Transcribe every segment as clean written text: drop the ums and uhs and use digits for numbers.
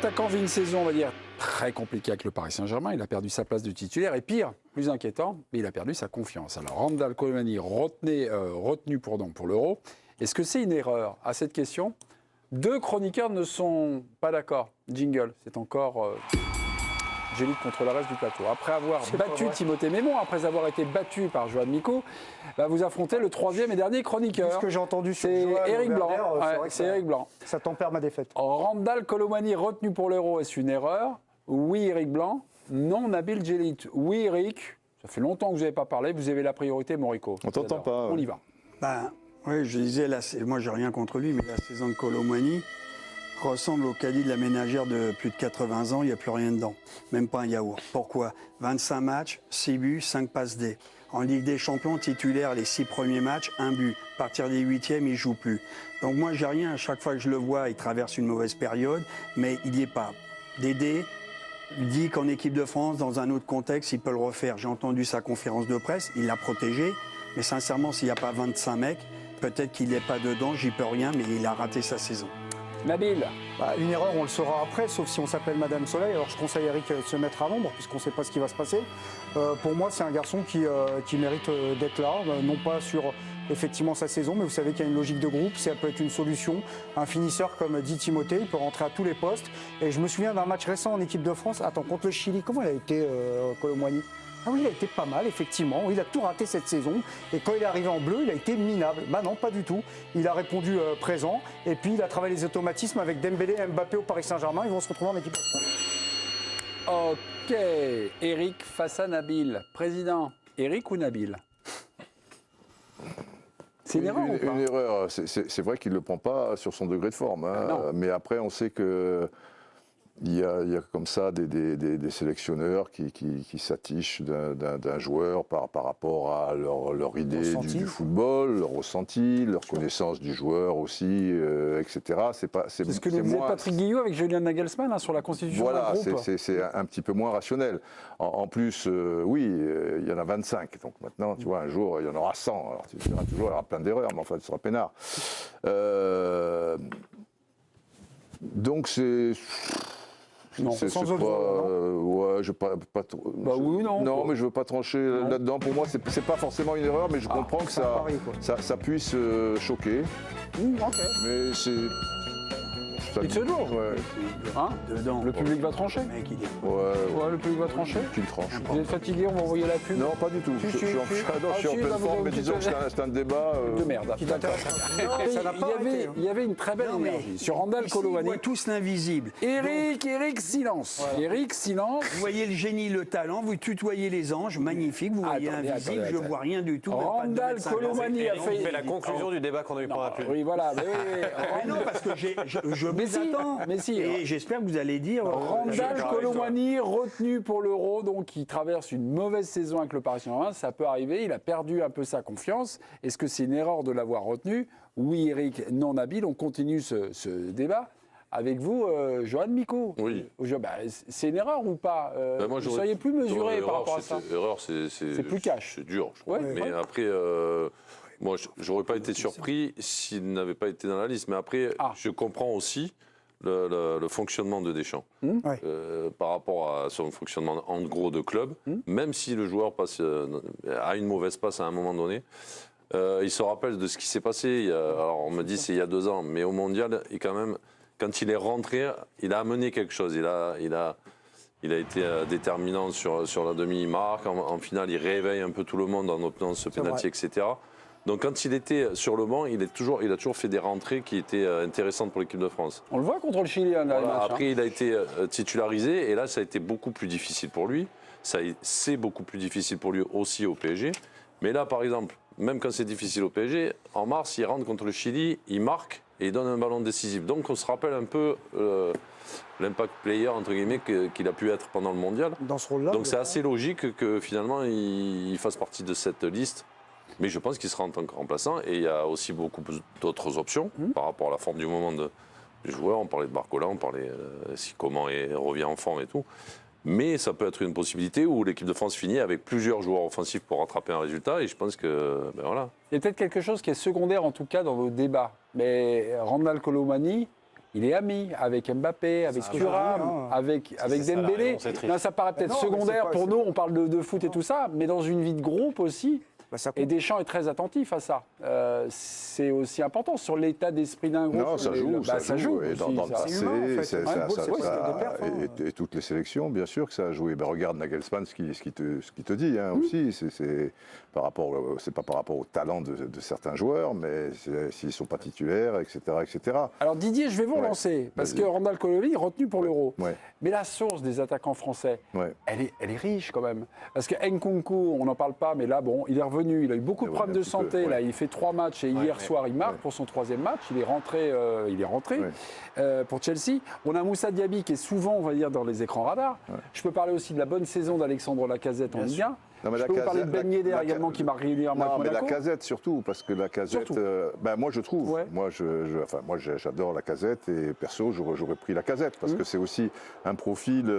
L'attaquant vit une saison, on va dire, très compliquée avec le Paris Saint-Germain. Il a perdu sa place de titulaire. Et pire, plus inquiétant, mais il a perdu sa confiance. Alors, Randal Colomani, retenu pour l'Euro. Est-ce que c'est une erreur? À cette question, deux chroniqueurs ne sont pas d'accord. Jingle, c'est encore Gélite contre le reste du plateau. Après avoir battu Timothée Mémon, après avoir été battu par Johan Miko, vous affrontez le troisième et dernier chroniqueur. Ce que j'ai entendu sur c'est Eric Blanc. C'est Eric Blanc. Ça tempère ma défaite. Randal Colomani retenu pour l'Euro, est-ce une erreur? Oui, Eric Blanc. Non, Nabil Gélite. Oui, Eric. Ça fait longtemps que vous n'avez pas parlé. Vous avez la priorité, Morico. On t'entend pas. On y va. Oui, je disais, moi j'ai rien contre lui, mais la saison de Colomani ressemble au caddie de la ménagère de plus de 80 ans, il n'y a plus rien dedans, même pas un yaourt. Pourquoi? 25 matchs, 6 buts, 5 passes D. En Ligue des Champions, titulaire les 6 premiers matchs, 1 but. À partir des 8e, il ne joue plus. Donc moi j'ai rien, à chaque fois que je le vois, il traverse une mauvaise période, mais il n'y est pas. Dédé dit qu'en équipe de France, dans un autre contexte, il peut le refaire. J'ai entendu sa conférence de presse, il l'a protégé, mais sincèrement, s'il n'y a pas 25 mecs, peut-être qu'il n'est pas dedans, j'y peux rien, mais il a raté sa saison. Nabil. Une erreur, on le saura après, sauf si on s'appelle Madame Soleil. Alors je conseille à Eric de se mettre à l'ombre, puisqu'on ne sait pas ce qui va se passer. Pour moi, c'est un garçon qui mérite d'être là, non pas sur effectivement sa saison, mais vous savez qu'il y a une logique de groupe, ça peut être une solution. Un finisseur, comme dit Timothée, il peut rentrer à tous les postes. Et je me souviens d'un match récent en équipe de France, contre le Chili, comment il a été, Colomani? Ah oui, il a été pas mal, effectivement. Il a tout raté cette saison. Et quand il est arrivé en bleu, il a été minable. Non, pas du tout. Il a répondu présent. Et puis, il a travaillé les automatismes avec Dembélé et Mbappé au Paris Saint-Germain. Ils vont se retrouver en équipe. Ok. Eric face à Nabil. Président, Eric ou Nabil? C'est une erreur ou pas? Une erreur. C'est vrai qu'il ne le prend pas sur son degré de forme. Hein. Mais après, on sait que... Il y a comme ça des sélectionneurs qui s'attichent d'un joueur par rapport à leur idée du football, leur ressenti, leur connaissance du joueur aussi, etc. C'est ce que nous disait Patrick Guillot avec Julian Nagelsmann sur la constitution d'un groupe. Voilà, c'est un petit peu moins rationnel. En plus, oui, il y en a 25. Donc maintenant, tu vois, un jour, il y en aura 100. Alors tu diras toujours, il y aura plein d'erreurs, mais enfin, tu seras peinard. Donc c'est... Non, sans autre voix, ouais, je pas trop. Oui ou non? Non, mais je veux pas trancher là-dedans. Pour moi, c'est pas forcément une erreur, mais je comprends que ça puisse choquer. Ok. Mais c'est. Il se joue. Ouais. Hein? Dedans. Le public va trancher. Le mec, il est... Ouais, le public va trancher. Qu'il tranche. Vous êtes fatigué, on va envoyer la pub? Non, pas du tout. Je suis en pleine forme, mais disons que c'est un débat. De merde. Il y avait une très belle énergie sur Randal Colomani. On voit tous l'invisible. Eric, silence. Voilà. Eric, silence. Vous voyez le génie, le talent, vous tutoyez les anges, magnifique, vous voyez l'invisible, je vois rien du tout. Randal Colomani a fait la conclusion du débat qu'on a eu pendant la pub. Oui, voilà. Mais non, parce que je vous attends. Mais si. Et j'espère que vous allez dire... Randal Colomani, retenu pour l'Euro, donc il traverse une mauvaise saison avec le Paris Saint-Germain, ça peut arriver, il a perdu un peu sa confiance. Est-ce que c'est une erreur de l'avoir retenu? Oui, Eric, non, Nabil, on continue ce débat. Avec vous, Johan Miko. Oui. C'est une erreur ou pas? Moi, vous seriez plus mesuré par rapport à ça? Erreur, c'est plus cash. C'est dur, je crois. Ouais, mais après, moi, j'aurais pas été surpris s'il n'avait pas été dans la liste. Mais après, je comprends aussi le fonctionnement de Deschamps par rapport à son fonctionnement en gros de club. Même si le joueur a une mauvaise passe à un moment donné, il se rappelle de ce qui s'est passé. Alors, on me dit c'est il y a 2 ans, mais au Mondial, et quand même, quand il est rentré, il a amené quelque chose. Il a été déterminant sur la demi-marque. En finale, il réveille un peu tout le monde en obtenant ce penalty, etc. Donc quand il était sur le banc, il a toujours fait des rentrées qui étaient intéressantes pour l'équipe de France. On le voit contre le Chili. Après, il a été titularisé et là, ça a été beaucoup plus difficile pour lui. C'est beaucoup plus difficile pour lui aussi au PSG. Mais là, par exemple, même quand c'est difficile au PSG, en mars, il rentre contre le Chili, il marque et il donne un ballon décisif. Donc on se rappelle un peu l'impact player, entre guillemets, qu'il a pu être pendant le mondial. Dans ce rôle-là. Donc c'est assez logique que finalement, il fasse partie de cette liste. Mais je pense qu'il sera en tant que remplaçant. Et il y a aussi beaucoup d'autres options par rapport à la forme du moment du joueur. On parlait de Barcola, on parlait si comment revient en forme et tout. Mais ça peut être une possibilité où l'équipe de France finit avec plusieurs joueurs offensifs pour rattraper un résultat. Et je pense que, voilà. Il y a peut-être quelque chose qui est secondaire, en tout cas, dans vos débats. Mais Randal Colomani, il est ami avec Mbappé, avec Thuram, avec Dembélé. Là, ça paraît peut-être secondaire pour nous, on parle de foot et tout ça, mais dans une vie de groupe aussi. Et Deschamps est très attentif à ça. C'est aussi important sur l'état d'esprit d'un groupe. Non, ça joue. Ça joue. Et aussi, dans le passé, humain, et toutes les sélections, bien sûr que ça a joué. Ben, regarde Nagelsmann, ce qu'il te dit aussi. C'est pas par rapport au talent de certains joueurs, mais s'ils ne sont pas titulaires, etc., etc. Alors Didier, je vais vous relancer, parce que Randal Colomani est retenu pour l'Euro. Mais la source des attaquants français, elle est riche quand même. Parce que Nkunku, on n'en parle pas, mais là, bon, il est revenu. Il a eu beaucoup de problèmes de santé. Là, il fait 3 matchs et hier soir, il marque pour son 3e match. Il est rentré, pour Chelsea. On a Moussa Diaby qui est souvent, on va dire, dans les écrans radars. Je peux parler aussi de la bonne saison d'Alexandre Lacazette en Ligue 1. Je peux vous parler de Ben Yedder également qui marque régulièrement. Non, mais Lacazette surtout, parce que Lacazette, moi je trouve, moi j'adore Lacazette et perso j'aurais pris Lacazette parce que c'est aussi un profil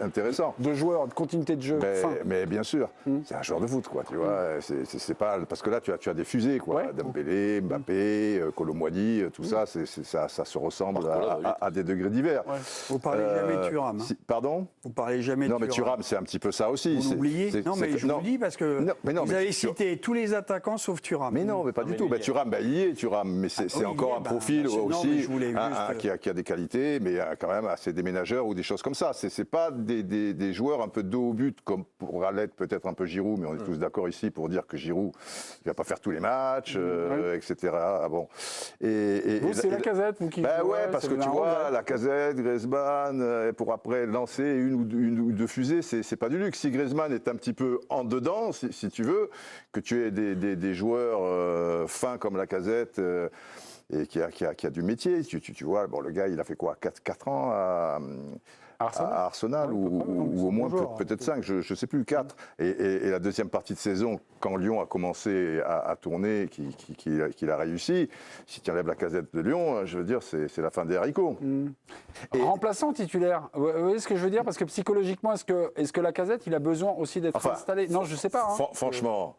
intéressant. De joueur, de continuité de jeu. Mais bien sûr, c'est un joueur de foot, quoi, tu vois. C'est pas parce que là tu as des fusées, quoi. Dembélé, Mbappé, Colomboigny, tout ça, ça se ressemble à des degrés divers. Vous parlez jamais de Thuram. Pardon ? Vous parlez jamais de Thuram. Non, mais Thuram, c'est un petit peu ça aussi. Vous l'oubliez ? Non, mais je vous le dis parce que vous avez cité tous les attaquants sauf Thuram. Mais non, mais pas du tout. Thuram, il y est, Thuram, mais c'est encore un profil aussi qui a des qualités, mais quand même c'est des ménageurs ou des choses comme ça. C'est pas des joueurs un peu dos au but comme pourra l'être peut-être un peu Giroud, mais on est tous d'accord ici pour dire que Giroud il va pas faire tous les matchs, etc. Bon. Vous, c'est Lacazette, vous qui parce que tu vois, Lacazette, Griezmann, pour après lancer une ou deux fusées, c'est pas du luxe. Si Griezmann est un petit peu en dedans, si tu veux, que tu aies des joueurs fins comme Lacazette et qui a du métier. Tu vois, bon, le gars, il a fait quoi, 4 ans à Arsenal ou au moins peut-être 5, je ne sais plus, 4. Et la deuxième partie de saison, quand Lyon a commencé à tourner, qu'il a réussi, si tu enlèves Lacazette de Lyon, je veux dire, c'est la fin des haricots. Remplaçant titulaire, vous voyez ce que je veux dire? Parce que psychologiquement, est-ce que Lacazette, il a besoin aussi d'être installé? Non, je ne sais pas. Franchement,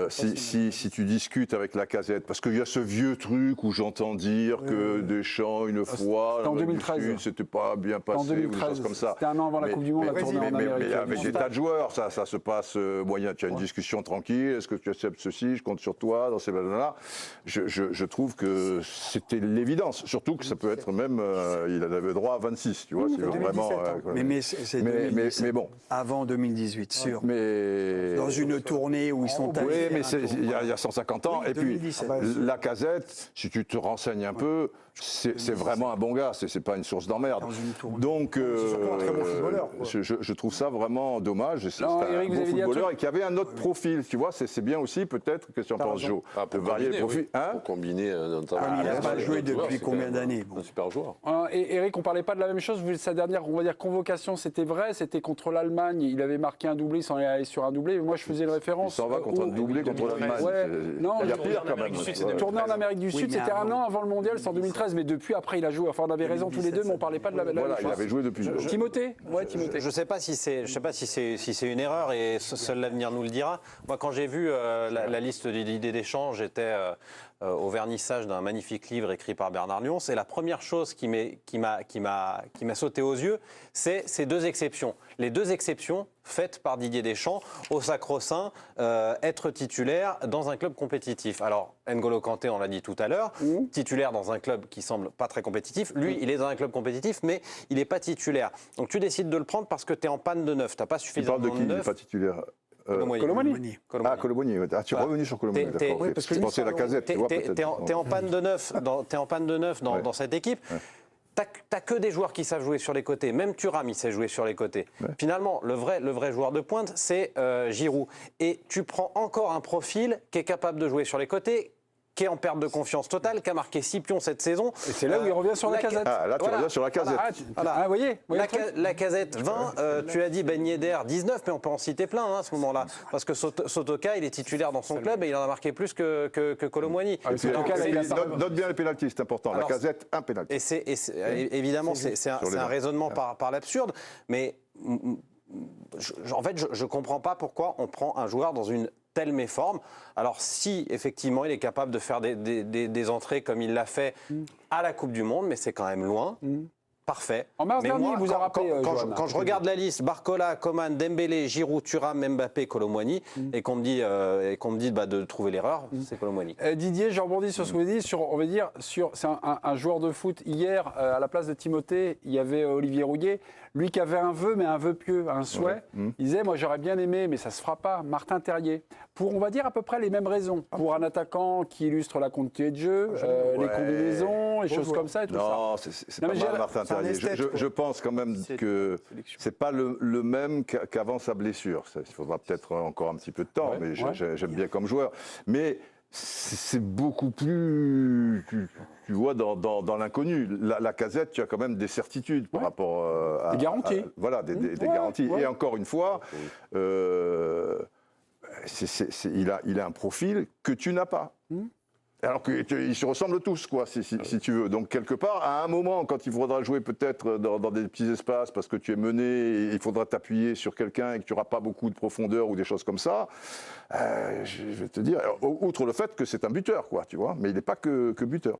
si tu discutes avec Lacazette, parce qu'il y a ce vieux truc où j'entends dire que Deschamps, une fois, en 2013, c'était pas bien passé, ou des choses comme ça. C'était un an avant la Coupe du Monde, la tournée en Amérique. Mais avec des tas de joueurs, ça se passe moyen. Tu as une discussion tranquille, est-ce que tu acceptes ceci, je compte sur toi, dans ces blablabla. Je trouve que c'était l'évidence, surtout que ça peut être même, il avait droit à 26, tu vois, c'est vraiment... mais bon. Avant 2018, sûr. Mais... Dans une tournée où ils sont allés... Oui, mais il y a 150 ans, et puis Lacazette, si tu te renseignes un peu, c'est vraiment un bon gars, c'est pas une source d'emmerde. Donc, je trouve ça vraiment dommage. C'est un bon footballeur et qui avait un autre profil, tu vois, c'est bien aussi peut-être, qu'est-ce que tu en penses, Joe, de varier les profils. Pour combiner notamment. Il n'a pas joué depuis combien d'années? Un super joueur. Et Eric, on ne parlait pas de la même chose. Sa dernière, on va dire, convocation, c'était vrai, c'était contre l'Allemagne. Il avait marqué un doublé, il s'en est allé sur un doublé. Mais moi, je faisais une référence. Il s'en va contre un doublé contre l'Allemagne. Non, il y a pire quand même. Tourné en Amérique du Sud, c'était un an avant le mondial, c'est en 2013. Mais depuis, après, il a joué. Enfin, on avait raison tous les deux, mais on ne parlait pas de la même chose. Voilà, il avait joué depuis. Timothée. Je ne sais pas si c'est une erreur et seul l'avenir nous le dira. Moi, quand j'ai vu la liste d'idées d'échange, j'étais au vernissage d'un magnifique livre écrit par Bernard Lyons. Et la première chose qui m'a sauté aux yeux, c'est ces 2 exceptions. Les 2 exceptions faites par Didier Deschamps au sacro-saint, être titulaire dans un club compétitif. Alors, N'Golo Kanté, on l'a dit tout à l'heure, titulaire dans un club qui semble pas très compétitif. Lui, il est dans un club compétitif, mais il n'est pas titulaire. Donc, tu décides de le prendre parce que tu es en panne de neuf. Tu n'as pas suffisamment de neuf. Tu parles de qui? Il n'est pas titulaire. Colomboigny. Ah, Colomboigny. Ah, tu es revenu sur Colomboigny, d'accord. Oui, parce que je pensais à Lacazette. Tu es en panne de neuf dans cette équipe. T'as que des joueurs qui savent jouer sur les côtés. Même Thuram, il sait jouer sur les côtés. Finalement, le vrai joueur de pointe, c'est Giroud. Et tu prends encore un profil qui est capable de jouer sur les côtés, qui est en perte de confiance totale, qui a marqué 6 pions cette saison. Et c'est là où il revient sur Lacazette. Ah, là, tu reviens sur Lacazette. Vous voyez Lacazette 20, tu as dit Ben Yedder 19, mais on peut en citer plein à ce moment-là. Parce que Sotoka, il est titulaire dans son club et il en a marqué plus que Colomboigny. Note bien les pénaltys, c'est important. Lacazette, un pénalty. Évidemment, c'est un raisonnement par l'absurde, mais en fait, je ne comprends pas pourquoi on prend un joueur dans une telle méforme. Alors si effectivement il est capable de faire des entrées comme il l'a fait à la Coupe du Monde, mais c'est quand même loin. Parfait. En mars dernier, il vous a rappelé, quand je regarde la liste, Barcola, Coman, Dembélé, Giroud, Thuram, Mbappé, Kolo Muani, et qu'on me dit, de trouver l'erreur, c'est Kolo Muani. Didier, je rebondis sur ce que vous dites. C'est un joueur de foot. Hier, à la place de Timothée, il y avait Olivier Rouillet. Lui qui avait un vœu, mais un vœu pieux, un souhait. Il disait, moi j'aurais bien aimé, mais ça ne se fera pas. Martin Terrier. Pour, on va dire, à peu près les mêmes raisons. Pour un attaquant qui illustre la continuité de jeu, les combinaisons, les choses comme ça et tout ça. Non, c'est pas mal, Martin Terrier. Je pense quand même que c'est pas le même qu'avant sa blessure. Il faudra peut-être encore un petit peu de temps, mais j'aime bien comme joueur. Mais c'est beaucoup plus, tu vois, dans l'inconnu. La Casette, tu as quand même des certitudes par rapport à... Des garanties. Voilà, des garanties. Et encore une fois, il a un profil que tu n'as pas. Alors qu'ils se ressemblent tous, quoi, si tu veux. Donc, quelque part, à un moment, quand il faudra jouer peut-être dans des petits espaces, parce que tu es mené, et il faudra t'appuyer sur quelqu'un et que tu n'auras pas beaucoup de profondeur ou des choses comme ça, je vais te dire, outre le fait que c'est un buteur, quoi, tu vois, mais il n'est pas que buteur.